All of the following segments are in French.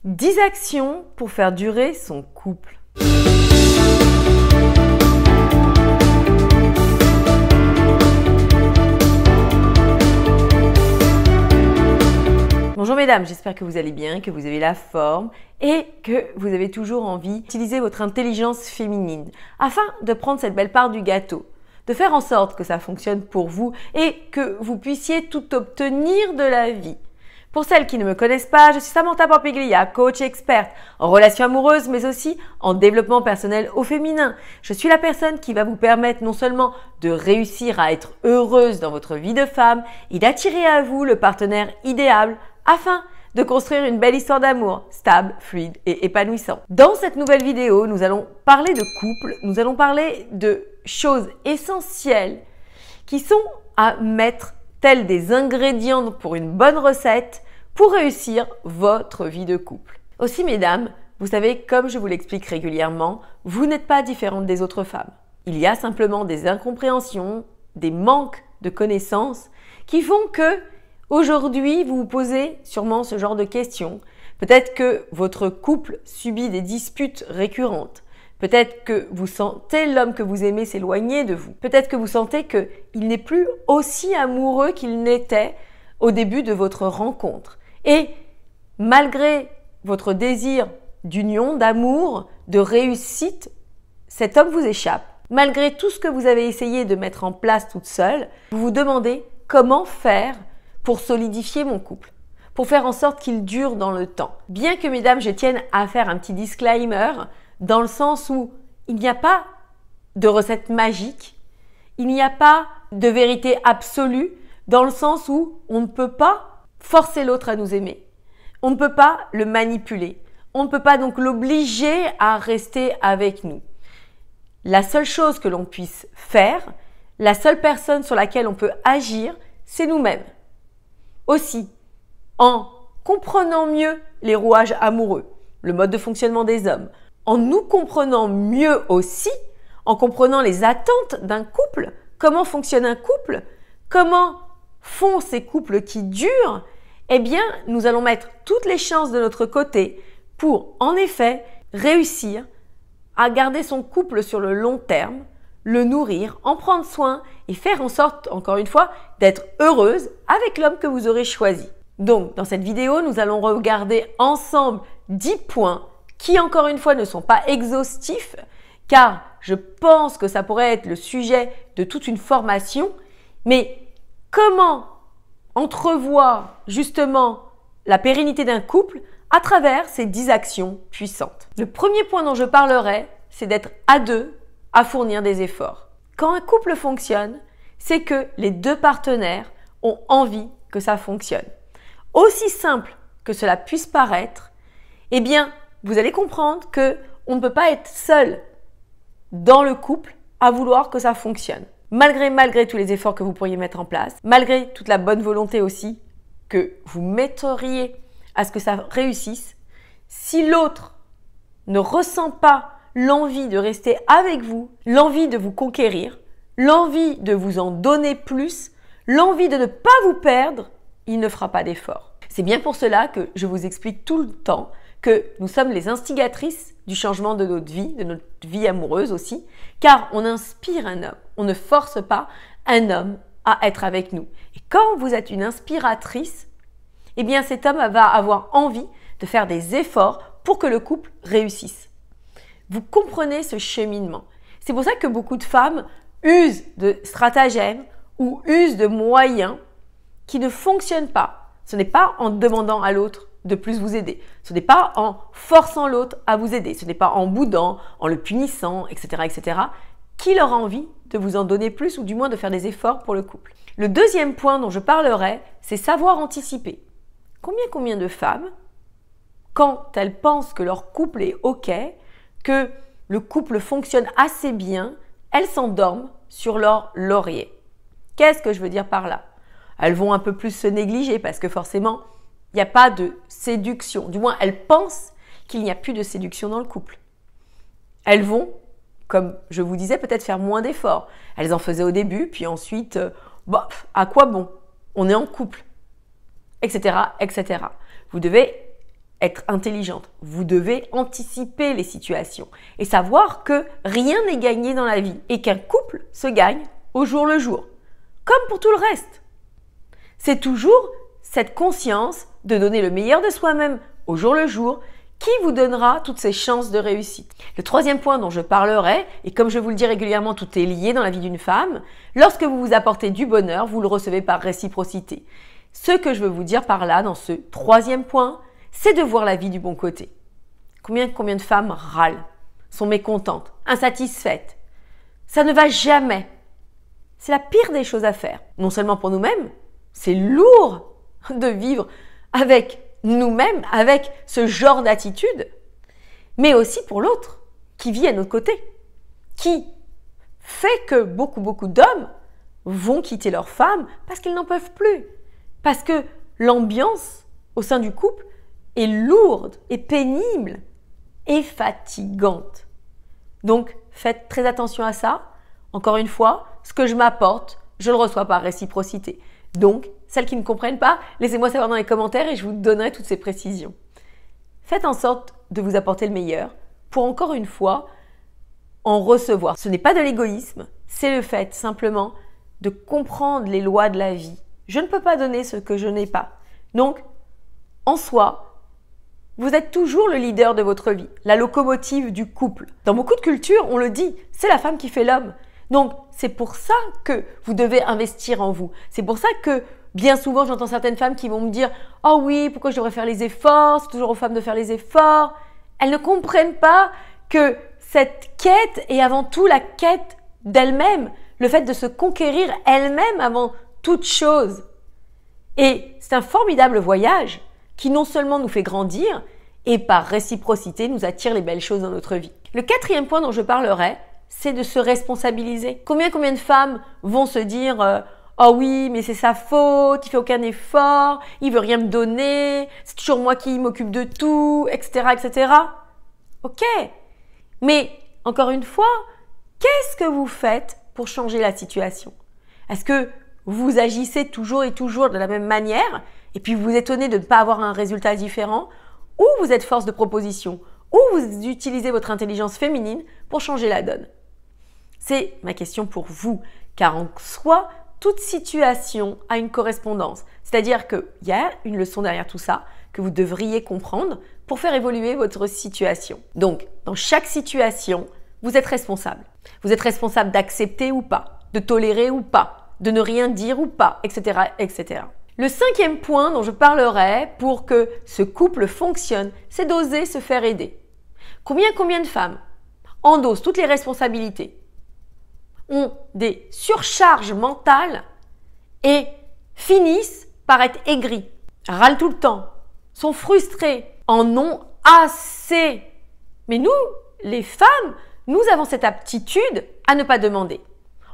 10 actions pour faire durer son couple. Bonjour mesdames, j'espère que vous allez bien, que vous avez la forme et que vous avez toujours envie d'utiliser votre intelligence féminine afin de prendre cette belle part du gâteau, de faire en sorte que ça fonctionne pour vous et que vous puissiez tout obtenir de la vie. Pour celles qui ne me connaissent pas, je suis Samantha Pampiglia, coach experte en relations amoureuses, mais aussi en développement personnel au féminin. Je suis la personne qui va vous permettre non seulement de réussir à être heureuse dans votre vie de femme et d'attirer à vous le partenaire idéal afin de construire une belle histoire d'amour stable, fluide et épanouissante. Dans cette nouvelle vidéo, nous allons parler de couple, nous allons parler de choses essentielles qui sont à mettre tels des ingrédients pour une bonne recette pour réussir votre vie de couple. Aussi mesdames, vous savez, comme je vous l'explique régulièrement, vous n'êtes pas différentes des autres femmes. Il y a simplement des incompréhensions, des manques de connaissances qui font que aujourd'hui vous vous posez sûrement ce genre de questions. Peut-être que votre couple subit des disputes récurrentes. Peut-être que vous sentez l'homme que vous aimez s'éloigner de vous. Peut-être que vous sentez qu'il n'est plus aussi amoureux qu'il n'était au début de votre rencontre. Et malgré votre désir d'union, d'amour, de réussite, cet homme vous échappe. Malgré tout ce que vous avez essayé de mettre en place toute seule, vous vous demandez comment faire pour solidifier mon couple, pour faire en sorte qu'il dure dans le temps. Bien que mesdames, je tienne à faire un petit disclaimer, dans le sens où il n'y a pas de recette magique, il n'y a pas de vérité absolue, dans le sens où on ne peut pas forcer l'autre à nous aimer. On ne peut pas le manipuler. On ne peut pas donc l'obliger à rester avec nous. La seule chose que l'on puisse faire, la seule personne sur laquelle on peut agir, c'est nous-mêmes. Aussi, en comprenant mieux les rouages amoureux, le mode de fonctionnement des hommes, en nous comprenant mieux aussi, en comprenant les attentes d'un couple, comment fonctionne un couple, comment font ces couples qui durent, eh bien, nous allons mettre toutes les chances de notre côté pour, en effet, réussir à garder son couple sur le long terme, le nourrir, en prendre soin et faire en sorte, encore une fois, d'être heureuse avec l'homme que vous aurez choisi. Donc, dans cette vidéo, nous allons regarder ensemble 10 points qui, encore une fois, ne sont pas exhaustifs, car je pense que ça pourrait être le sujet de toute une formation, mais comment entrevoir justement la pérennité d'un couple à travers ces 10 actions puissantes. Le premier point dont je parlerai, c'est d'être à deux à fournir des efforts. Quand un couple fonctionne, c'est que les deux partenaires ont envie que ça fonctionne. Aussi simple que cela puisse paraître, eh bien, vous allez comprendre qu'on ne peut pas être seul dans le couple à vouloir que ça fonctionne. Malgré tous les efforts que vous pourriez mettre en place, malgré toute la bonne volonté aussi que vous metteriez à ce que ça réussisse, si l'autre ne ressent pas l'envie de rester avec vous, l'envie de vous conquérir, l'envie de vous en donner plus, l'envie de ne pas vous perdre, il ne fera pas d'effort. C'est bien pour cela que je vous explique tout le temps que nous sommes les instigatrices du changement de notre vie amoureuse aussi, car on inspire un homme, on ne force pas un homme à être avec nous. Et quand vous êtes une inspiratrice, eh bien cet homme va avoir envie de faire des efforts pour que le couple réussisse. Vous comprenez ce cheminement. C'est pour ça que beaucoup de femmes usent de stratagèmes ou usent de moyens qui ne fonctionnent pas. Ce n'est pas en demandant à l'autre de plus vous aider. Ce n'est pas en forçant l'autre à vous aider. Ce n'est pas en boudant, en le punissant, etc., qu'il aura envie de vous en donner plus ou du moins de faire des efforts pour le couple. Le deuxième point dont je parlerai, c'est savoir anticiper. Combien de femmes, quand elles pensent que leur couple est OK, que le couple fonctionne assez bien, elles s'endorment sur leur laurier. Qu'est-ce que je veux dire par là? Elles vont un peu plus se négliger parce que forcément, il n'y a pas de séduction. Du moins, elles pensent qu'il n'y a plus de séduction dans le couple. Elles vont, comme je vous disais, peut-être faire moins d'efforts. Elles en faisaient au début, puis ensuite, à quoi bon? On est en couple, etc., etc. Vous devez être intelligente. Vous devez anticiper les situations et savoir que rien n'est gagné dans la vie et qu'un couple se gagne au jour le jour, comme pour tout le reste. C'est toujours cette conscience de donner le meilleur de soi-même au jour le jour qui vous donnera toutes ces chances de réussite. Le troisième point dont je parlerai, et comme je vous le dis régulièrement, tout est lié dans la vie d'une femme, lorsque vous vous apportez du bonheur, vous le recevez par réciprocité. Ce que je veux vous dire par là, dans ce troisième point, c'est de voir la vie du bon côté. Combien de femmes râlent, sont mécontentes, insatisfaites. Ça ne va jamais. C'est la pire des choses à faire. Non seulement pour nous-mêmes, c'est lourd de vivre avec nous-mêmes, avec ce genre d'attitude, mais aussi pour l'autre qui vit à notre côté, qui fait que beaucoup d'hommes vont quitter leur femme parce qu'ils n'en peuvent plus, parce que l'ambiance au sein du couple est lourde, et pénible et fatigante. Donc, faites très attention à ça. Encore une fois, ce que je m'apporte, je le reçois par réciprocité. Donc, celles qui ne comprennent pas, laissez-moi savoir dans les commentaires et je vous donnerai toutes ces précisions. Faites en sorte de vous apporter le meilleur pour encore une fois en recevoir. Ce n'est pas de l'égoïsme, c'est le fait simplement de comprendre les lois de la vie. Je ne peux pas donner ce que je n'ai pas. Donc, en soi, vous êtes toujours le leader de votre vie, la locomotive du couple. Dans beaucoup de cultures, on le dit, c'est la femme qui fait l'homme. Donc, c'est pour ça que vous devez investir en vous. C'est pour ça que, bien souvent, j'entends certaines femmes qui vont me dire « Oh oui, pourquoi je devrais faire les efforts? C'est toujours aux femmes de faire les efforts. » Elles ne comprennent pas que cette quête est avant tout la quête d'elle-même, le fait de se conquérir elle-même avant toute chose. Et c'est un formidable voyage qui non seulement nous fait grandir, et par réciprocité nous attire les belles choses dans notre vie. Le quatrième point dont je parlerai, c'est de se responsabiliser. Combien de femmes vont se dire oh oui, mais c'est sa faute, il fait aucun effort, il veut rien me donner, c'est toujours moi qui m'occupe de tout, etc., etc. Ok, mais encore une fois, qu'est-ce que vous faites pour changer la situation? Est-ce que vous agissez toujours et toujours de la même manière et puis vous vous étonnez de ne pas avoir un résultat différent, ou vous êtes force de proposition, ou vous utilisez votre intelligence féminine pour changer la donne? C'est ma question pour vous, car en soi, toute situation a une correspondance. C'est-à-dire qu'il y a une leçon derrière tout ça que vous devriez comprendre pour faire évoluer votre situation. Donc, dans chaque situation, vous êtes responsable. Vous êtes responsable d'accepter ou pas, de tolérer ou pas, de ne rien dire ou pas, etc., etc. Le cinquième point dont je parlerai pour que ce couple fonctionne, c'est d'oser se faire aider. Combien de femmes endossent toutes les responsabilités, ont des surcharges mentales et finissent par être aigries, râlent tout le temps, sont frustrées, en ont assez. Mais nous, les femmes, nous avons cette aptitude à ne pas demander.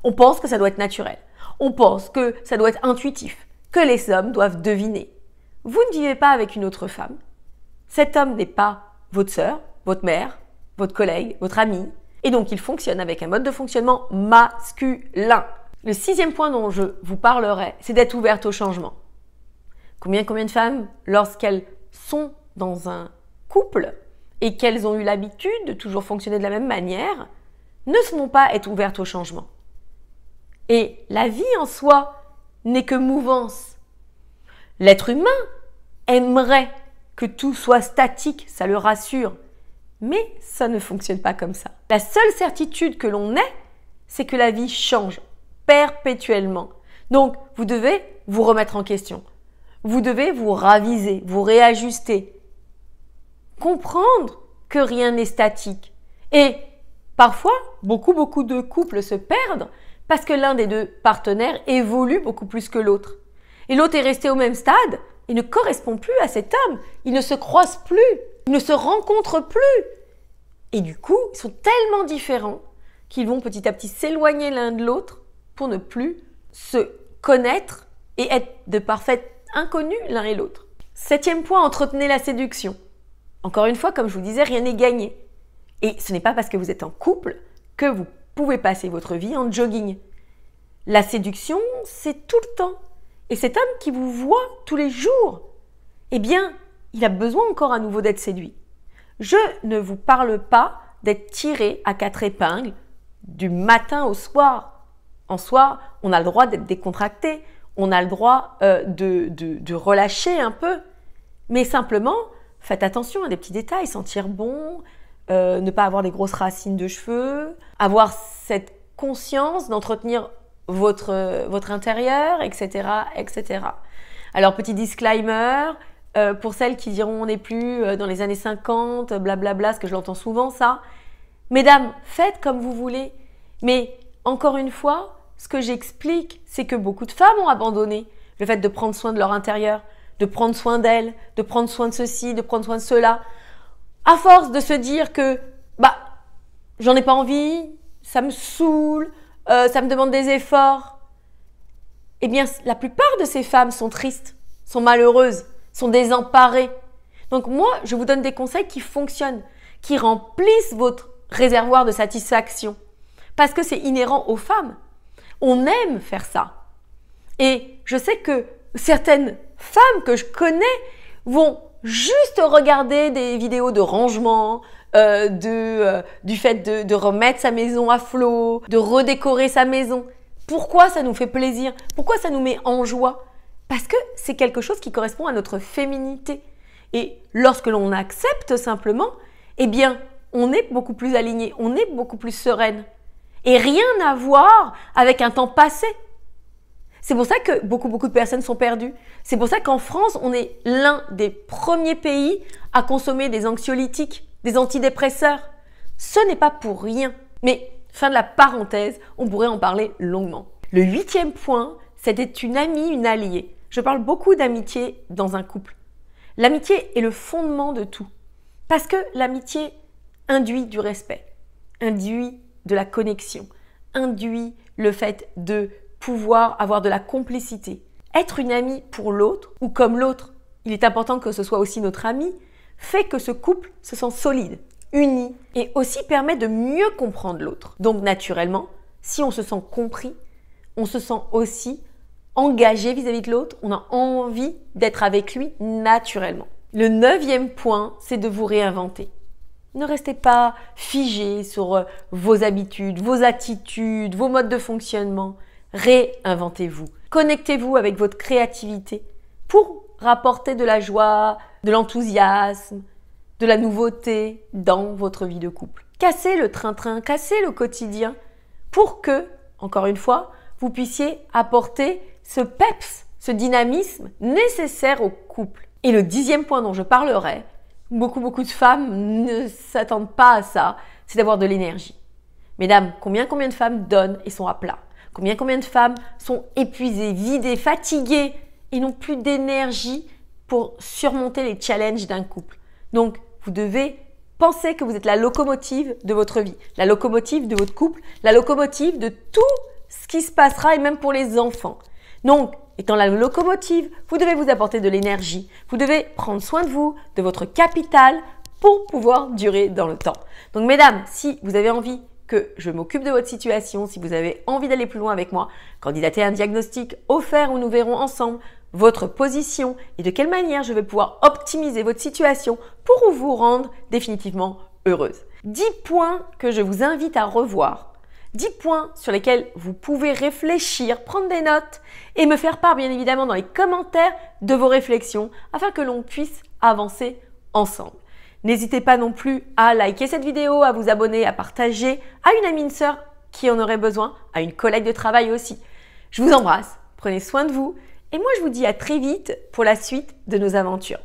On pense que ça doit être naturel. On pense que ça doit être intuitif, que les hommes doivent deviner. Vous ne vivez pas avec une autre femme. Cet homme n'est pas votre sœur, votre mère, votre collègue, votre ami. Et donc, il fonctionne avec un mode de fonctionnement masculin. Le sixième point dont je vous parlerai, c'est d'être ouverte au changement. Combien de femmes, lorsqu'elles sont dans un couple et qu'elles ont eu l'habitude de toujours fonctionner de la même manière, ne vont pas être ouvertes au changement. Et la vie en soi n'est que mouvance. L'être humain aimerait que tout soit statique, ça le rassure. Mais ça ne fonctionne pas comme ça. La seule certitude que l'on ait, c'est que la vie change perpétuellement. Donc, vous devez vous remettre en question. Vous devez vous raviser, vous réajuster. Comprendre que rien n'est statique. Et parfois, beaucoup de couples se perdent parce que l'un des deux partenaires évolue beaucoup plus que l'autre. Et l'autre est resté au même stade, il ne correspond plus à cet homme, ils ne se croisent plus, ils ne se rencontrent plus. Et du coup, ils sont tellement différents qu'ils vont petit à petit s'éloigner l'un de l'autre pour ne plus se connaître et être de parfaits inconnus l'un et l'autre. Septième point, entretenez la séduction. Encore une fois, comme je vous disais, rien n'est gagné. Et ce n'est pas parce que vous êtes en couple que vous pouvez passer votre vie en jogging. La séduction, c'est tout le temps. Et cet homme qui vous voit tous les jours, eh bien, il a besoin encore à nouveau d'être séduit. Je ne vous parle pas d'être tiré à 4 épingles du matin au soir. En soi, on a le droit d'être décontracté, on a le droit de relâcher un peu. Mais simplement, faites attention à des petits détails, sentir bon, ne pas avoir des grosses racines de cheveux, avoir cette conscience d'entretenir votre intérieur, etc., etc. Alors, petit disclaimer, pour celles qui diront on n'est plus dans les années 50, blablabla, parce que je l'entends souvent ça. Mesdames, faites comme vous voulez. Mais encore une fois, ce que j'explique, c'est que beaucoup de femmes ont abandonné le fait de prendre soin de leur intérieur, de prendre soin d'elles, de prendre soin de ceci, de prendre soin de cela, à force de se dire que j'en ai pas envie, ça me saoule, ça me demande des efforts. Eh bien, la plupart de ces femmes sont tristes, sont malheureuses, sont désemparées. Donc moi, je vous donne des conseils qui fonctionnent, qui remplissent votre réservoir de satisfaction. Parce que c'est inhérent aux femmes. On aime faire ça. Et je sais que certaines femmes que je connais vont juste regarder des vidéos de rangement, du fait de remettre sa maison à flot, de redécorer sa maison. Pourquoi ça nous fait plaisir? Pourquoi ça nous met en joie? Parce que c'est quelque chose qui correspond à notre féminité. Et lorsque l'on accepte simplement, eh bien, on est beaucoup plus aligné, on est beaucoup plus sereine. Et rien à voir avec un temps passé. C'est pour ça que beaucoup de personnes sont perdues. C'est pour ça qu'en France, on est l'un des premiers pays à consommer des anxiolytiques, des antidépresseurs. Ce n'est pas pour rien. Mais fin de la parenthèse, on pourrait en parler longuement. Le 8e point, c'était une amie, une alliée. Je parle beaucoup d'amitié dans un couple. L'amitié est le fondement de tout. Parce que l'amitié induit du respect, induit de la connexion, induit le fait de pouvoir avoir de la complicité. Être une amie pour l'autre ou comme l'autre, il est important que ce soit aussi notre ami, fait que ce couple se sent solide, uni et aussi permet de mieux comprendre l'autre. Donc naturellement, si on se sent compris, on se sent aussi engagé vis-à-vis de l'autre, on a envie d'être avec lui naturellement. Le 9e point, c'est de vous réinventer. Ne restez pas figé sur vos habitudes, vos attitudes, vos modes de fonctionnement. Réinventez-vous. Connectez-vous avec votre créativité pour rapporter de la joie, de l'enthousiasme, de la nouveauté dans votre vie de couple. Cassez le train-train, cassez le quotidien pour que, encore une fois, vous puissiez apporter ce peps, ce dynamisme nécessaire au couple. Et le 10e point dont je parlerai, beaucoup de femmes ne s'attendent pas à ça, c'est d'avoir de l'énergie. Mesdames, combien de femmes donnent et sont à plat? Combien de femmes sont épuisées, vidées, fatiguées et n'ont plus d'énergie pour surmonter les challenges d'un couple? Donc, vous devez penser que vous êtes la locomotive de votre vie, la locomotive de votre couple, la locomotive de tout ce qui se passera et même pour les enfants. Donc, étant la locomotive, vous devez vous apporter de l'énergie. Vous devez prendre soin de vous, de votre capital pour pouvoir durer dans le temps. Donc, mesdames, si vous avez envie que je m'occupe de votre situation, si vous avez envie d'aller plus loin avec moi, candidatez à un diagnostic offert où nous verrons ensemble votre position et de quelle manière je vais pouvoir optimiser votre situation pour vous rendre définitivement heureuse. 10 points que je vous invite à revoir. 10 points sur lesquels vous pouvez réfléchir, prendre des notes et me faire part bien évidemment dans les commentaires de vos réflexions afin que l'on puisse avancer ensemble. N'hésitez pas non plus à liker cette vidéo, à vous abonner, à partager à une amie, une sœur qui en aurait besoin, à une collègue de travail aussi. Je vous embrasse, prenez soin de vous et moi je vous dis à très vite pour la suite de nos aventures.